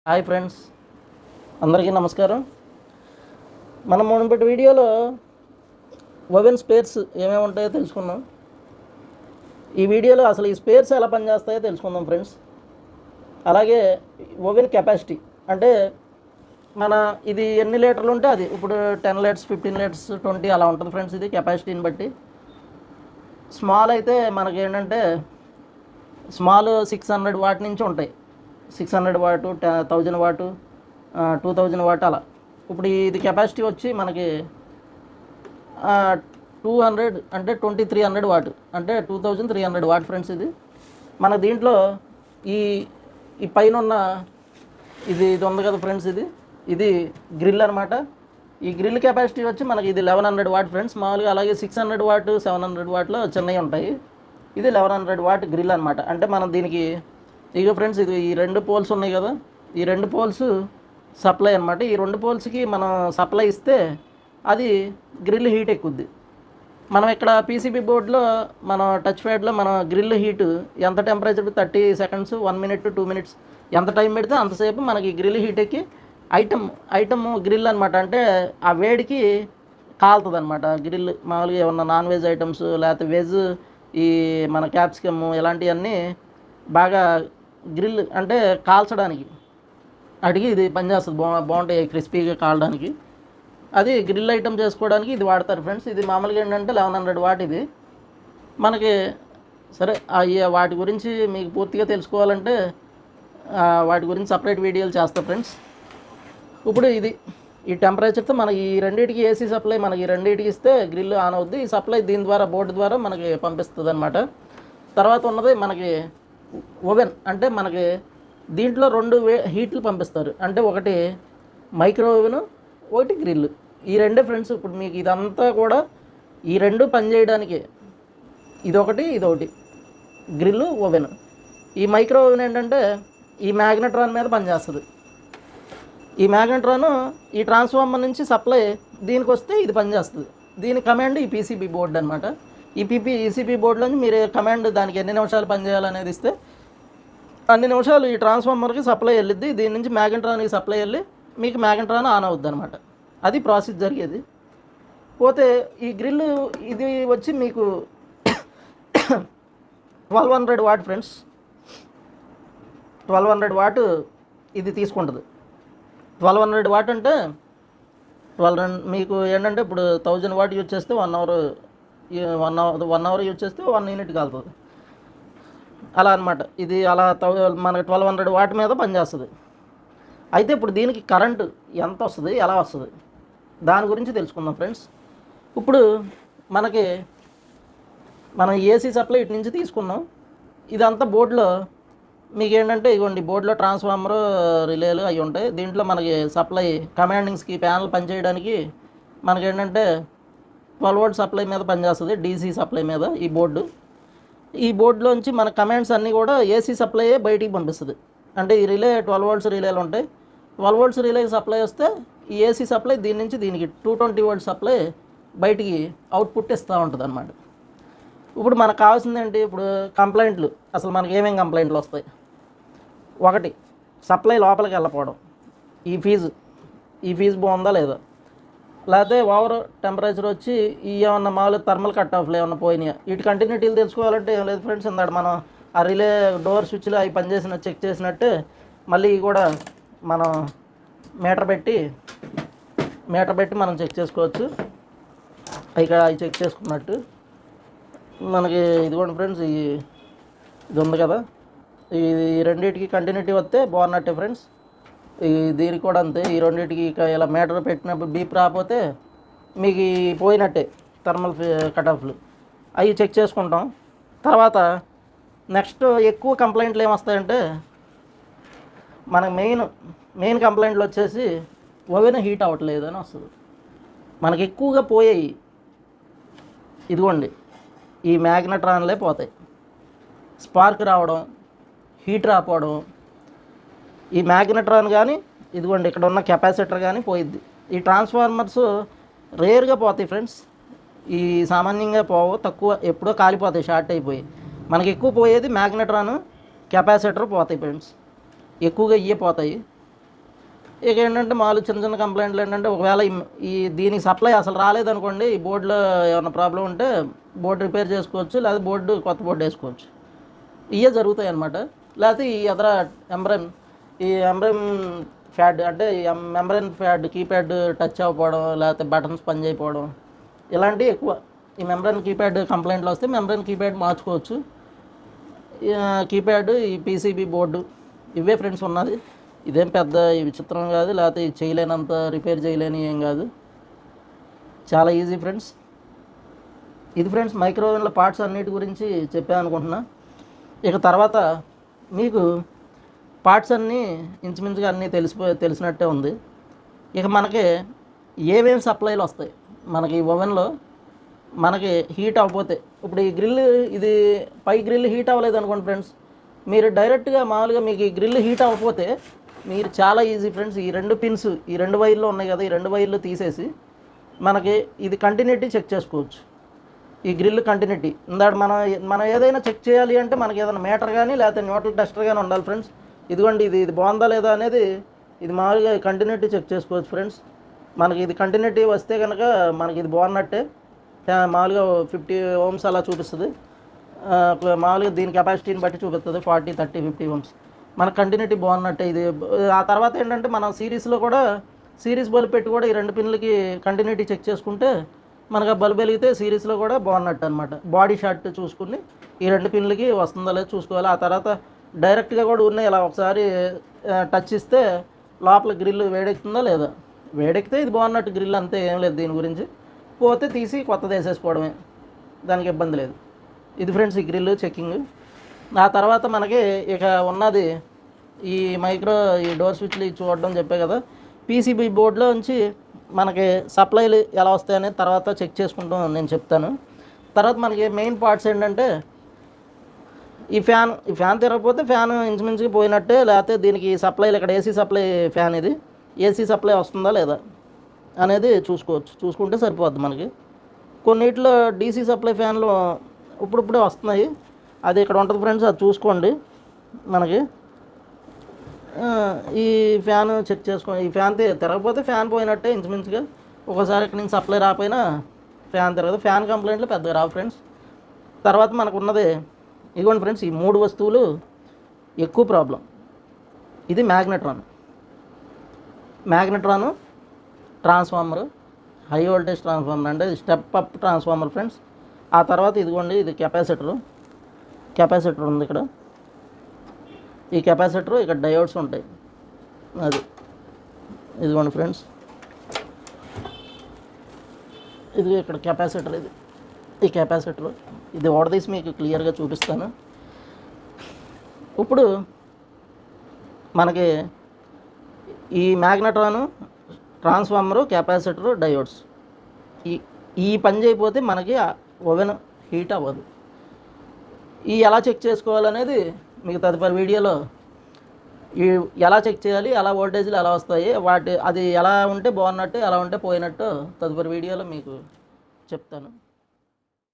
Hi friends, అందరికీ నమస్కారం. మనం మునుపటి వీడియోలో ఓవెన్ స్పేర్స్ ఏమేమి ఉంటాయో తెలుసుకున్నాం. ఈ వీడియోలో అసలు ఈ స్పేర్స్ ఎలా పనిచేస్తాయో తెలుసుకుందాం ఫ్రెండ్స్. అలాగే ఓవెన్ కెపాసిటీ అంటే ఇది ఎన్ని లీటర్లు ఉంటే అది ఇప్పుడు 10 లీటర్స్ 15 లీటర్స్ 20 అలా ఉంటుంది ఫ్రెండ్స్. ఇది కెపాసిటీని బట్టి. స్మాల్ అయితే మనకి ఏంటంటే స్మాల్ 600 వాట్ నుంచి ఉంటాయి. 600 వాటు 1000 వాటు 2000 వాట్ అలా. ఇప్పుడు ఇది కెపాసిటీ వచ్చి మనకి 200 అంటే 2300 వాట్ అంటే 2300 వాట్ ఫ్రెండ్స్. ఇది మన దీంట్లో ఈ ఈ పైన ఉన్న ఇది ఉంది కదా ఫ్రెండ్స్, ఇది గ్రిల్ అనమాట. ఈ గ్రిల్ కెపాసిటీ వచ్చి మనకి ఇది 1100 వాట్ ఫ్రెండ్స్ మామూలుగా. అలాగే 600 వాట్ 700 వాట్లో చిన్నవి ఉంటాయి. ఇది 1100 వాట్ గ్రిల్ అనమాట. అంటే మనం దీనికి ఇక ఫ్రెండ్స్ ఇది ఈ 2 పోల్స్ ఉన్నాయి కదా, ఈ 2 పోల్స్ సప్లై అనమాట. ఈ 2 పోల్స్కి మనం సప్లై ఇస్తే అది గ్రిల్ హీట్ ఎక్కుద్ది. మనం ఇక్కడ పీసీబీ బోర్డులో మన టచ్ ప్యాడ్లో మన గ్రిల్ హీట్ ఎంత టెంపరేచర్ 30 సెకండ్స్ 1 మినిట్ 2 మినిట్స్ ఎంత టైం పెడితే అంతసేపు మనకి గ్రిల్ హీట్ ఎక్కి ఐటమ్ గ్రిల్ అనమాట. అంటే ఆ వేడికి కాలుతుంది అనమాట గ్రిల్. మామూలుగా ఏమన్నా నాన్ వెజ్ ఐటమ్స్ లేకపోతే వెజ్ ఈ మన క్యాప్సికమ్ ఇలాంటివన్నీ బాగా గ్రిల్ అంటే కాల్చడానికి అడిగి ఇది పనిచేస్తుంది. బాగుంటాయి క్రిస్పీగా కాలడానికి. అది గ్రిల్ ఐటమ్ చేసుకోవడానికి ఇది వాడతారు ఫ్రెండ్స్. ఇది మామూలుగా ఏంటంటే 1100 వాట్. ఇది మనకి సరే వాటి గురించి మీకు పూర్తిగా తెలుసుకోవాలంటే వాటి గురించి సపరేట్ వీడియోలు చేస్తా ఫ్రెండ్స్. ఇప్పుడు ఈ టెంపరేచర్తో మనకి ఈ రెండింటికి ఏసీ సప్లై మనకి రెండింటికి ఇస్తే గ్రిల్ ఆన్ అవుద్ది. ఈ సప్లై దీని ద్వారా బోర్డు ద్వారా మనకి పంపిస్తుంది అనమాట. తర్వాత ఉన్నది మనకి ఓవెన్. అంటే మనకి దీంట్లో 2 హీట్లు పంపిస్తారు. అంటే ఒకటి మైక్రో ఓవెన్, ఒకటి గ్రిల్. ఈ 2 ఫ్రెండ్స్. ఇప్పుడు మీకు ఇదంతా కూడా ఈ 2 పనిచేయడానికి ఇదొకటి గ్రిల్ ఓవెన్. ఈ మైక్రో ఓవెన్ ఏంటంటే ఈ మ్యాగ్నెట్రాన్ మీద పనిచేస్తుంది. ఈ మ్యాగ్నెట్రాన్ ఈ ట్రాన్స్ఫార్మర్ నుంచి సప్లై దీనికి వస్తే ఇది పనిచేస్తుంది. దీని కమాండ్ ఈ పీసీబీ బోర్డు అనమాట. ఈ ఈసీపీ బోర్డులోంచి మీరు కమాండ్ దానికి ఎన్ని నిమిషాలు పనిచేయాలనేది ఇస్తే అన్ని నిమిషాలు ఈ ట్రాన్స్ఫార్మర్కి సప్లై వెళ్ళిద్ది. దీని నుంచి మ్యాగ్నెట్రాన్కి సప్లై వెళ్ళి మీకు మ్యాగ్నెట్రాన్ ఆన్ అవుద్ది అనమాట. అది ప్రాసెస్ జరిగేది. పోతే ఈ గ్రిల్ ఇది వచ్చి మీకు 1200 వాట్ ఫ్రెండ్స్. 1200 వాట్ ఇది తీసుకుంటుంది. 1200 వాట్ అంటే 12 మీకు ఏంటంటే ఇప్పుడు 1000 వాట్ యూజ్ చేస్తే 1 అవర్ యూజ్ చేస్తే 1 యూనిట్ కాలుతుంది అలా అనమాట. ఇది అలా మనకి 1200 వాట్ మీద పనిచేస్తుంది. అయితే ఇప్పుడు దీనికి కరెంటు ఎంత వస్తుంది, ఎలా వస్తుంది దాని గురించి తెలుసుకుందాం ఫ్రెండ్స్. ఇప్పుడు మనం ఏసీ సప్లై ఇటు నుంచి తీసుకున్నాం. ఇదంతా బోర్డులో మీకు ఏంటంటే ఇగోండి బోర్డులో ట్రాన్స్ఫార్మర్ రిలేలు అవి ఉంటాయి. దీంట్లో మనకి సప్లై కమాండింగ్స్కి ప్యానల్ పనిచేయడానికి మనకి ఏంటంటే 12 వోల్ట్ సప్లై మీద పనిచేస్తుంది. డీసీ సప్లై మీద ఈ బోర్డులోంచి మన కమాండ్స్ అన్నీ కూడా ఏసీ సప్లైయే బయటికి పంపిస్తుంది. అంటే ఈ రిలే 12 వోల్ట్స్ రిలేలు ఉంటాయి. 12 వోల్ట్స్ రిలేకి సప్లై వస్తే ఈ ఏసీ సప్లై దీని నుంచి దీనికి 220 వోల్ట్ సప్లై బయటికి అవుట్పుట్ ఇస్తూ ఉంటుంది అనమాట. ఇప్పుడు మనకు కావాల్సింది ఏంటి? ఇప్పుడు కంప్లైంట్లు. అసలు మనకి ఏమేమి కంప్లైంట్లు వస్తాయి? ఒకటి, సప్లై లోపలికి వెళ్ళకపోవడం. ఈ ఫీజు బాగుందా లేదా, లేకపోతే ఓవర్ టెంపరేచర్ వచ్చి ఏమన్నా మామూలు థర్మల్ కట్ ఆఫ్లు ఏమన్నా పోయినాయా, వీటి కంటిన్యూటీలు తెలుసుకోవాలంటే ఏం లేదు ఫ్రెండ్స్. ఇందాక మనం ఆ రిలే డోర్ స్విచ్లు అవి పనిచేసిన చెక్ చేసినట్టే మళ్ళీ కూడా మనం మీటర్ పెట్టి మనం చెక్ చేసుకోవచ్చు. ఇక్కడ అవి చెక్ చేసుకున్నట్టు మనకి ఇదిగోండి ఫ్రెండ్స్. ఇది ఉంది కదా, ఈ రెండింటికి కంటిన్యూటీ వస్తే బాగున్నట్టే ఫ్రెండ్స్. దీనికి కూడా అంతే. ఈ రెండింటికి ఇలా మీటర్ పెట్టినప్పుడు బీప్ రాకపోతే మీకు పోయినట్టే థర్మల్ కట్ ఆఫ్లు. అవి చెక్ చేసుకుంటాం. తర్వాత నెక్స్ట్ ఎక్కువ కంప్లైంట్లు ఏమొస్తాయంటే మనకు మెయిన్ కంప్లైంట్లు వచ్చేసి ఓవెన్ హీట్ అవ్వట్లేదు అని వస్తుంది. మనకి ఎక్కువగా పోయాయి ఇదిగోండి ఈ మ్యాగ్నెట్రాన్లే పోతాయి. స్పార్క్ రావడం, హీట్ రాకపోవడం, ఈ మ్యాగ్నెట్రాన్ కానీ ఇదిగోండి ఇక్కడ ఉన్న కెపాసిటర్ కానీ పోయిద్ది. ఈ ట్రాన్స్ఫార్మర్స్ రేర్గా పోతాయి ఫ్రెండ్స్. ఈ సామాన్యంగా పోవు, తక్కువ, ఎప్పుడో కాలిపోతాయి షార్ట్ అయిపోయి. మనకి ఎక్కువ పోయేది మ్యాగ్నెట్రాన్, కెపాసిటర్ పోతాయి ఫ్రెండ్స్. ఎక్కువగా ఇవే పోతాయి. ఇక ఏంటంటే మామూలు చిన్న చిన్న కంప్లైంట్లు ఏంటంటే ఒకవేళ దీనికి సప్లై అసలు రాలేదనుకోండి, ఈ బోర్డులో ఏమైనా ప్రాబ్లం ఉంటే బోర్డు రిపేర్ చేసుకోవచ్చు, లేదా కొత్త బోర్డు వేసుకోవచ్చు. ఇవే జరుగుతాయి అన్నమాట. లేకపోతే ఈ ఎదర ఎంబ్రెన్ ఫ్యాడ్ అంటే మెంబ్రెన్ ఫ్యాడ్ కీప్యాడ్ టచ్ అవ్వకపోవడం, లేకపోతే బటన్స్ పని చేయకపోవడం, ఇలాంటివి ఎక్కువ. ఈ మెంబ్రెన్ కీప్యాడ్ కంప్లైంట్లు వస్తే మెంబ్రెన్ కీప్యాడ్ మార్చుకోవచ్చు. కీప్యాడ్, ఈ పీసీబీ బోర్డు, ఇవే ఫ్రెండ్స్ ఉన్నది. ఇదేం పెద్ద విచిత్రం కాదు, లేకపోతే చేయలేనంత రిపేర్ చేయలేని ఏం కాదు, చాలా ఈజీ ఫ్రెండ్స్. ఇది ఫ్రెండ్స్ మైక్రోవేవ్ల పార్ట్స్ అన్నిటి గురించి చెప్పాను అనుకుంటున్నా. ఇక తర్వాత మీకు పార్ట్స్ అన్నీ ఇంచుమించుగా అన్నీ తెలిసినట్టే ఉంది. ఇక మనకి ఏమేమి సప్లైలు వస్తాయి మనకి ఈ ఓవెన్లో, మనకి హీట్ అవ్వకపోతే, ఇప్పుడు ఈ గ్రిల్ ఇది పై గ్రిల్ హీట్ అవ్వలేదు అనుకోండి ఫ్రెండ్స్, మీరు డైరెక్ట్గా మామూలుగా మీకు ఈ గ్రిల్ హీట్ అవ్వకపోతే మీరు చాలా ఈజీ ఫ్రెండ్స్. ఈ 2 పిన్స్, ఈ 2 వైర్లు ఉన్నాయి కదా, ఈ 2 వైర్లు తీసేసి మనకి ఇది కంటిన్యూటీ చెక్ చేసుకోవచ్చు. ఈ గ్రిల్ కంటిన్యూటీ ఇందాక మనం ఏదైనా చెక్ చేయాలి అంటే మనకి ఏదైనా మీటర్ కానీ లేకపోతే న్యూట్రల్ టెస్టర్ కానీ ఉండాలి ఫ్రెండ్స్. ఇదిగోండి, ఇది బాగుందా లేదా అనేది ఇది మామూలుగా కంటిన్యూటీ చెక్ చేసుకోవచ్చు ఫ్రెండ్స్. మనకి ఇది కంటిన్యూటీ వస్తే కనుక మనకి ఇది బాగున్నట్టే. మామూలుగా 50 ohms అలా చూపిస్తుంది. మామూలుగా దీని కెపాసిటీని బట్టి చూపిస్తుంది, 40, 30, 50 ohms. మన కంటిన్యూటీ బాగున్నట్టే ఇది. ఆ తర్వాత ఏంటంటే మనం సిరీస్లో కూడా సిరీస్ బల్బ్ పెట్టి కూడా ఈ 2 పిన్లకి కంటిన్యూటీ చెక్ చేసుకుంటే మనకు ఆ బల్బ్ వెలిగితే సిరీస్లో కూడా బాగున్నట్టు అనమాట. బాడీ షార్ట్ చూసుకుని ఈ 2 పిన్లకి వస్తుందా లేదా చూసుకోవాలి. ఆ తర్వాత డైరెక్ట్గా కూడా ఉన్నాయి, ఇలా ఒకసారి టచ్ ఇస్తే లోపల గ్రిల్ వేడెక్కుతుందా లేదా, వేడెక్కితే ఇది బాగున్నట్టు గ్రిల్, అంతే, ఏం లేదు దీని గురించి. పోతే తీసి కొత్తది వేసేసుకోవడమే, దానికి ఇబ్బంది లేదు. ఇది ఫ్రెండ్స్ ఈ గ్రిల్ చెక్కింగ్. ఆ తర్వాత మనకి ఇక ఉన్నది ఈ డోర్ స్విచ్లు చూడడం చెప్పే కదా. పీసీబీ బోర్డులో నుంచి మనకి సప్లైలు ఎలా వస్తాయనేది తర్వాత చెక్ చేసుకుంటాం నేను చెప్తాను. తర్వాత మనకి మెయిన్ పార్ట్స్ ఏంటంటే ఈ ఫ్యాన్ తిరగకపోతే ఫ్యాన్ ఇంచుమించుగా పోయినట్టే, లేకపోతే దీనికి సప్లైలు ఇక్కడ ఏసీ సప్లై ఫ్యాన్, ఇది ఏసీ సప్లై వస్తుందా లేదా అనేది చూసుకుంటే సరిపోద్ది. మనకి కొన్నిట్లో డీసీ సప్లై ఫ్యాన్లు ఇప్పుడిప్పుడే వస్తున్నాయి, అది ఇక్కడ ఉంటుంది ఫ్రెండ్స్, అది చూసుకోండి. మనకి ఈ ఫ్యాన్ చెక్ చేసుకోండి. ఈ ఫ్యాన్ తిరగకపోతే ఫ్యాన్ పోయినట్టే ఇంచుమించుగా. ఒకసారి ఇక్కడ నుంచి సప్లై రాకపోయినా ఫ్యాన్ తిరగదు. ఫ్యాన్ కంప్లైంట్లు పెద్దగా రావు ఫ్రెండ్స్. తర్వాత మనకు ఉన్నది ఇదిగోండి ఫ్రెండ్స్, ఈ 3 వస్తువులు ఎక్కువ ప్రాబ్లం. ఇది మ్యాగ్నెట్రాను, ట్రాన్స్ఫార్మర్, హై వోల్టేజ్ ట్రాన్స్ఫార్మర్ అంటే స్టెప్ అప్ ట్రాన్స్ఫార్మర్ ఫ్రెండ్స్. ఆ తర్వాత ఇదిగోండి, ఇది కెపాసిటర్ ఉంది ఇక్కడ. ఈ కెపాసిటర్, ఇక్కడ డయోడ్స్ ఉంటాయి. అది ఇదిగోండి ఫ్రెండ్స్, ఇది ఇక్కడ కెపాసిటర్. ఈ కెపాసిటర్ ఇది ఓడదీసి మీకు క్లియర్గా చూపిస్తాను. ఇప్పుడు మనకి ఈ మ్యాగ్నెట్రాను, ట్రాన్స్ఫార్మరు, కెపాసిటరు, డయోడ్స్ ఈ పని చేయకపోతే మనకి ఓవెన్ హీట్ అవ్వదు. ఎలా చెక్ చేసుకోవాలనేది మీకు తదుపరి వీడియోలో ఎలా చెక్ చేయాలి, ఎలా వోల్టేజ్లు ఎలా వస్తాయి, అది ఎలా ఉంటే బాగున్నట్టు, ఎలా ఉంటే పోయినట్టు తదుపరి వీడియోలో మీకు చెప్తాను.